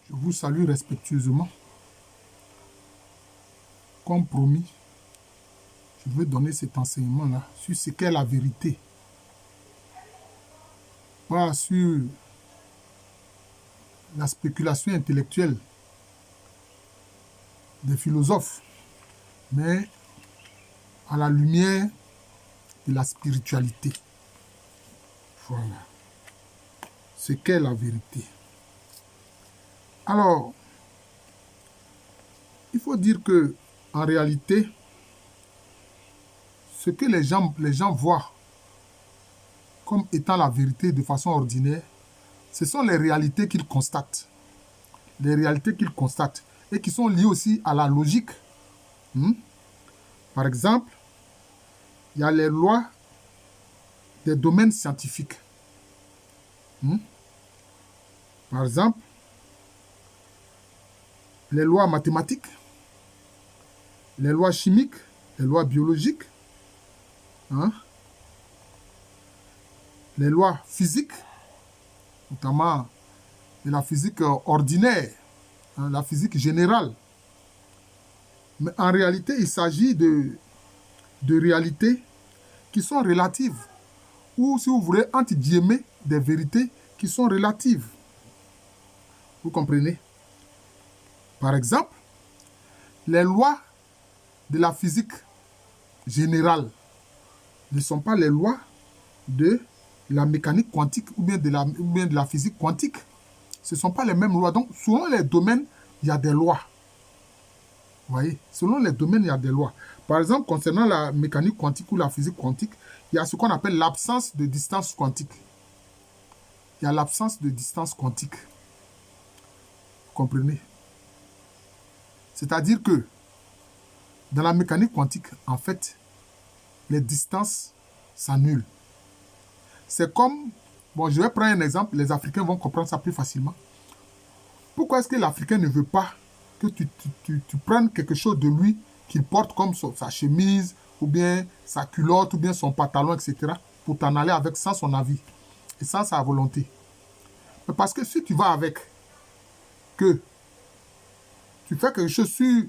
Je vous salue respectueusement. Comme promis, je veux donner cet enseignement-là sur ce qu'est la vérité. Pas sur la spéculation intellectuelle des philosophes, mais à la lumière de la spiritualité. Voilà. Ce qu'est la vérité. Alors, il faut dire que, en réalité, ce que les gens voient comme étant la vérité de façon ordinaire, ce sont les réalités qu'ils constatent. Les réalités qu'ils constatent et qui sont liées aussi à la logique. Par exemple, il y a les lois des domaines scientifiques. Par exemple, les lois mathématiques, les lois chimiques, les lois biologiques, les lois physiques, notamment la physique ordinaire, la physique générale. Mais en réalité, il s'agit de réalités qui sont relatives, ou si vous voulez, entre guillemets, des vérités qui sont relatives. Vous comprenez? Par exemple, les lois de la physique générale ne sont pas les lois de la mécanique quantique ou bien de la physique quantique. Ce ne sont pas les mêmes lois. Donc, selon les domaines, il y a des lois. Vous voyez? Selon les domaines, il y a des lois. Par exemple, concernant la mécanique quantique ou la physique quantique, il y a ce qu'on appelle l'absence de distance quantique. Il y a l'absence de distance quantique. Vous comprenez? C'est-à-dire que dans la mécanique quantique, en fait, les distances s'annulent. C'est comme, bon, je vais prendre un exemple, les Africains vont comprendre ça plus facilement. Pourquoi est-ce que l'Africain ne veut pas que tu prennes quelque chose de lui qu'il porte comme sa chemise, ou bien sa culotte, ou bien son pantalon, etc., pour t'en aller avec sans son avis et sans sa volonté? Mais parce que si tu vas avec, que tu fais quelque chose sur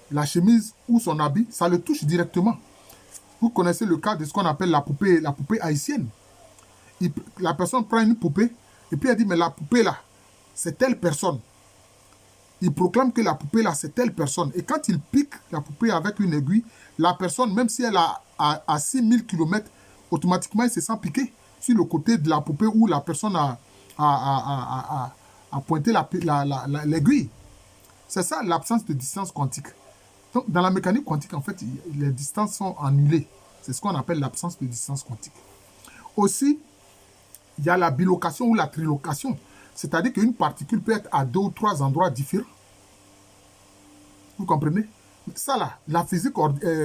la chemise ou son habit, ça le touche directement. Vous connaissez le cas de ce qu'on appelle la poupée haïtienne. La personne prend une poupée et puis elle dit, mais la poupée là, c'est telle personne. Il proclame que la poupée là, c'est telle personne. Et quand il pique la poupée avec une aiguille, la personne, même si elle a à 6000 km, automatiquement, elle se sent piquer sur le côté de la poupée où la personne a pointé l'aiguille. C'est ça l'absence de distance quantique. Donc, dans la mécanique quantique, en fait, les distances sont annulées. C'est ce qu'on appelle l'absence de distance quantique. Aussi, il y a la bilocation ou la trilocation. C'est-à-dire qu'une particule peut être à 2 ou 3 endroits différents. Vous comprenez? Ça là, la physique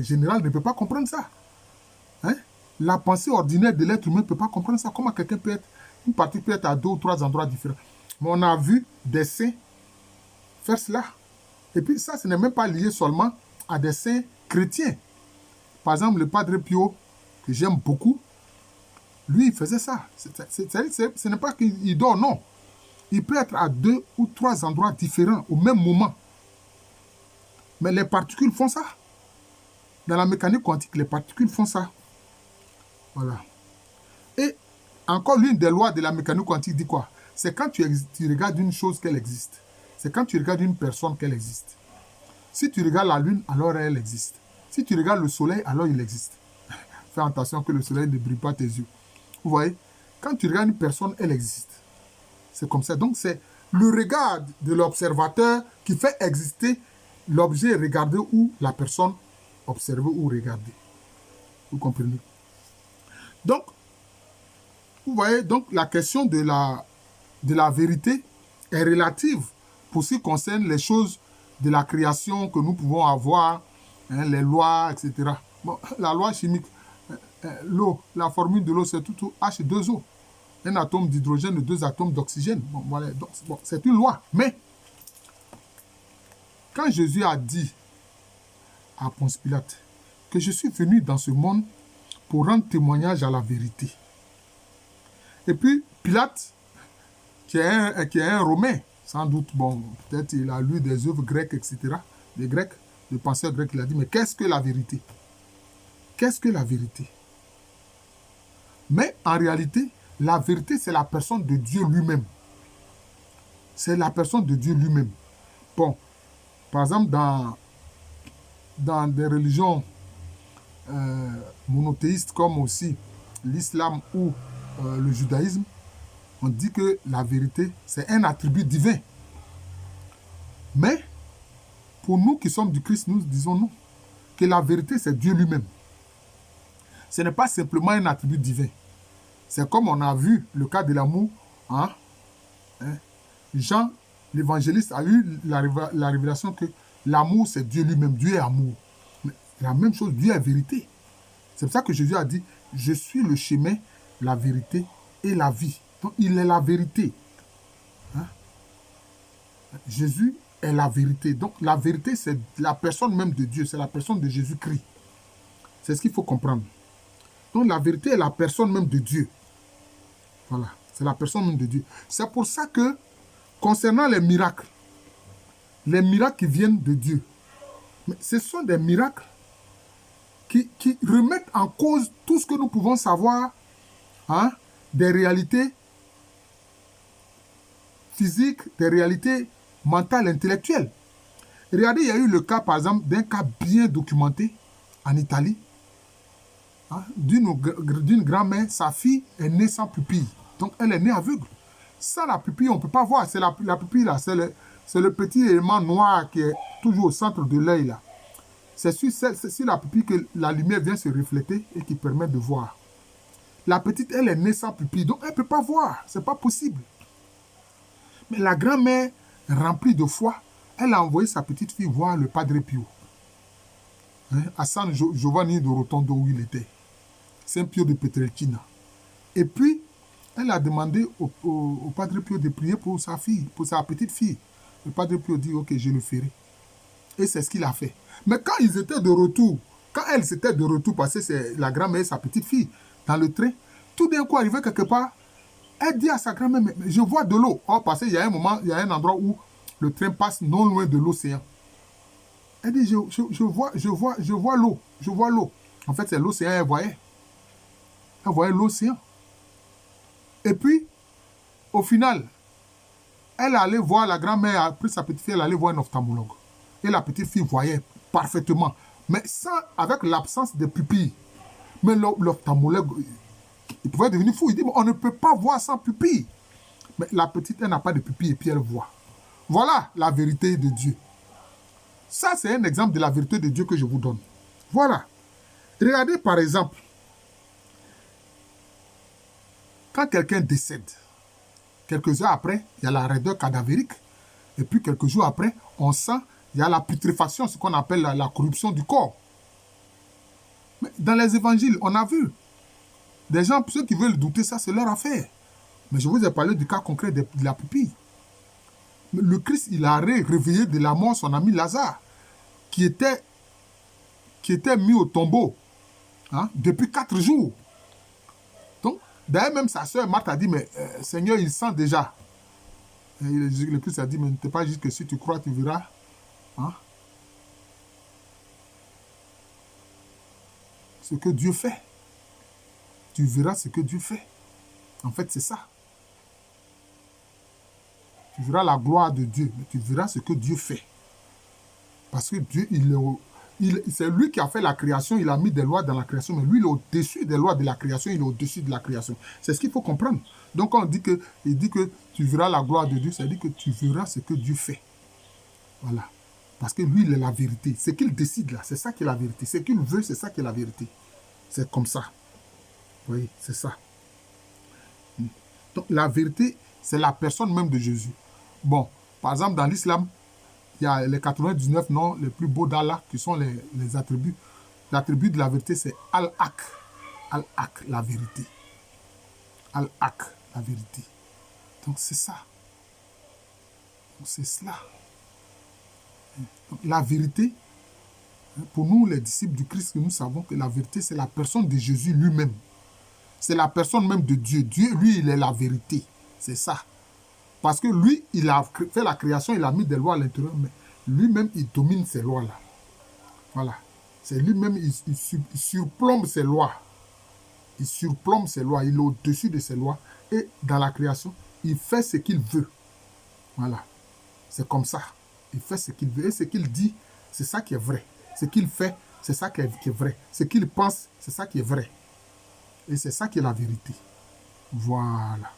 générale ne peut pas comprendre ça. La pensée ordinaire de l'être humain ne peut pas comprendre ça. Comment quelqu'un peut être, une particule peut être à 2 ou 3 endroits différents. Mais on a vu des saints faire cela. Et puis ça, ce n'est même pas lié seulement à des saints chrétiens. Par exemple, le Padre Pio, que j'aime beaucoup, lui, il faisait ça. Ce n'est pas qu'il dort, non. Il peut être à 2 ou 3 endroits différents au même moment. Mais les particules font ça. Dans la mécanique quantique, les particules font ça. Voilà. Et encore l'une des lois de la mécanique quantique dit quoi? C'est quand tu regardes une chose qu'elle existe. C'est quand tu regardes une personne qu'elle existe. Si tu regardes la lune, alors elle existe. Si tu regardes le soleil, alors il existe. Fais attention que le soleil ne brille pas tes yeux. Vous voyez? Quand tu regardes une personne, elle existe. C'est comme ça. Donc, c'est le regard de l'observateur qui fait exister l'objet regardé ou la personne observée ou regardée. Vous comprenez? Donc, vous voyez, donc la question de la vérité est relative pour ce qui concerne les choses de la création que nous pouvons avoir, les lois, etc. Bon, la loi chimique, l'eau, la formule de l'eau, c'est tout H2O. Un atome d'hydrogène et 2 atomes d'oxygène. Bon, voilà, donc, bon, c'est une loi. Mais, quand Jésus a dit à Ponce Pilate que je suis venu dans ce monde pour rendre témoignage à la vérité. Et puis, Pilate, qui est un Romain, Sans doute, bon, peut-être il a lu des œuvres grecques, etc. Des Grecs, des penseurs grecs, il a dit, mais qu'est-ce que la vérité? Qu'est-ce que la vérité? Mais en réalité, la vérité, c'est la personne de Dieu lui-même. C'est la personne de Dieu lui-même. Bon, par exemple, dans des religions monothéistes comme aussi l'islam ou le judaïsme, on dit que la vérité, c'est un attribut divin. Mais, pour nous qui sommes du Christ, nous disons non. Que la vérité, c'est Dieu lui-même. Ce n'est pas simplement un attribut divin. C'est comme on a vu le cas de l'amour. Hein? Jean, l'évangéliste, a eu la révélation que l'amour, c'est Dieu lui-même. Dieu est amour. Mais la même chose, Dieu est vérité. C'est pour ça que Jésus a dit, je suis le chemin, la vérité et la vie. Donc, il est la vérité. Hein? Jésus est la vérité. Donc, la vérité, c'est la personne même de Dieu. C'est la personne de Jésus-Christ. C'est ce qu'il faut comprendre. Donc, la vérité est la personne même de Dieu. Voilà. C'est la personne même de Dieu. C'est pour ça que, concernant les miracles qui viennent de Dieu, mais ce sont des miracles qui remettent en cause tout ce que nous pouvons savoir, hein, des réalités physiques, des réalités mentales, intellectuelles. Regardez, il y a eu le cas, par exemple, d'un cas bien documenté en Italie, hein, d'une grand-mère, sa fille est née sans pupille. Donc, elle est née aveugle. Sans la pupille, on ne peut pas voir. C'est la pupille, là, c'est le petit élément noir qui est toujours au centre de l'œil, là. C'est sur la pupille que la lumière vient se refléter et qui permet de voir. La petite, elle est née sans pupille, donc elle ne peut pas voir. Ce n'est pas possible. Mais la grand-mère, remplie de foi, elle a envoyé sa petite fille voir le Padre Pio. Hein, à San Giovanni de Rotondo, où il était. Saint Pio de Pietrelcina. Et puis, elle a demandé au Padre Pio de prier pour sa fille, pour sa petite fille. Le Padre Pio dit, ok, je le ferai. Et c'est ce qu'il a fait. Mais quand ils étaient de retour, quand elle s'était de retour, parce que c'est la grand-mère et sa petite fille, dans le train, tout d'un coup, arrivé quelque part, elle dit à sa grand-mère, mais je vois de l'eau. Oh, parce qu'il y a un moment, il y a un endroit où le train passe non loin de l'océan. Elle dit, je vois l'eau, je vois l'eau. En fait, c'est l'océan, elle voyait. Elle voyait l'océan. Et puis, au final, elle allait voir, la grand-mère a pris sa petite fille, elle allait voir un ophtalmologue. Et la petite fille voyait parfaitement, mais avec l'absence de pupille. Mais l'ophtalmologue, il pouvait devenir fou. Il dit, on ne peut pas voir sans pupille. Mais la petite, elle n'a pas de pupille et puis elle voit. Voilà la vérité de Dieu. Ça, c'est un exemple de la vérité de Dieu que je vous donne. Voilà. Regardez par exemple, quand quelqu'un décède, quelques heures après, il y a la raideur cadavérique. Et puis quelques jours après, on sent, il y a la putréfaction, ce qu'on appelle la corruption du corps. Mais dans les évangiles, on a vu. Des gens, ceux qui veulent douter, ça c'est leur affaire. Mais je vous ai parlé du cas concret de la pupille. Le Christ, il a réveillé de la mort son ami Lazare, qui était mis au tombeau, hein, depuis 4 jours. Donc, d'ailleurs, même sa sœur Marthe a dit, mais Seigneur, il sent déjà. Et le Christ a dit, mais ne t'es pas juste que si tu crois, tu verras. Hein, ce que Dieu fait. Tu verras ce que Dieu fait. En fait, c'est ça. Tu verras la gloire de Dieu, mais tu verras ce que Dieu fait. Parce que Dieu, c'est lui qui a fait la création, il a mis des lois dans la création, mais lui, il est au-dessus des lois de la création, il est au-dessus de la création. C'est ce qu'il faut comprendre. Donc, quand il dit que tu verras la gloire de Dieu, ça veut dire que tu verras ce que Dieu fait. Voilà. Parce que lui, il est la vérité. Ce qu'il décide là, c'est ça qui est la vérité. Ce qu'il veut, c'est ça qui est la vérité. C'est comme ça. Oui, c'est ça. Donc, la vérité, c'est la personne même de Jésus. Bon, par exemple, dans l'islam, il y a les 99 noms les plus beaux d'Allah qui sont les attributs. L'attribut de la vérité, c'est Al-Haq. Al-Haq, la vérité. Al-Haq, la vérité. Donc, c'est ça. Donc, c'est cela. Donc, la vérité, pour nous, les disciples du Christ, nous savons que la vérité, c'est la personne de Jésus lui-même. C'est la personne même de Dieu. Dieu, lui, il est la vérité. C'est ça. Parce que lui, il a fait la création, il a mis des lois à l'intérieur, mais lui-même, il domine ces lois-là. Voilà. C'est lui-même, il surplombe ces lois. Il surplombe ces lois, il est au-dessus de ces lois. Et dans la création, il fait ce qu'il veut. Voilà. C'est comme ça. Il fait ce qu'il veut. Et ce qu'il dit, c'est ça qui est vrai. Ce qu'il fait, c'est ça qui est vrai. Ce qu'il pense, c'est ça qui est vrai. Et c'est ça qui est la vérité. Voilà.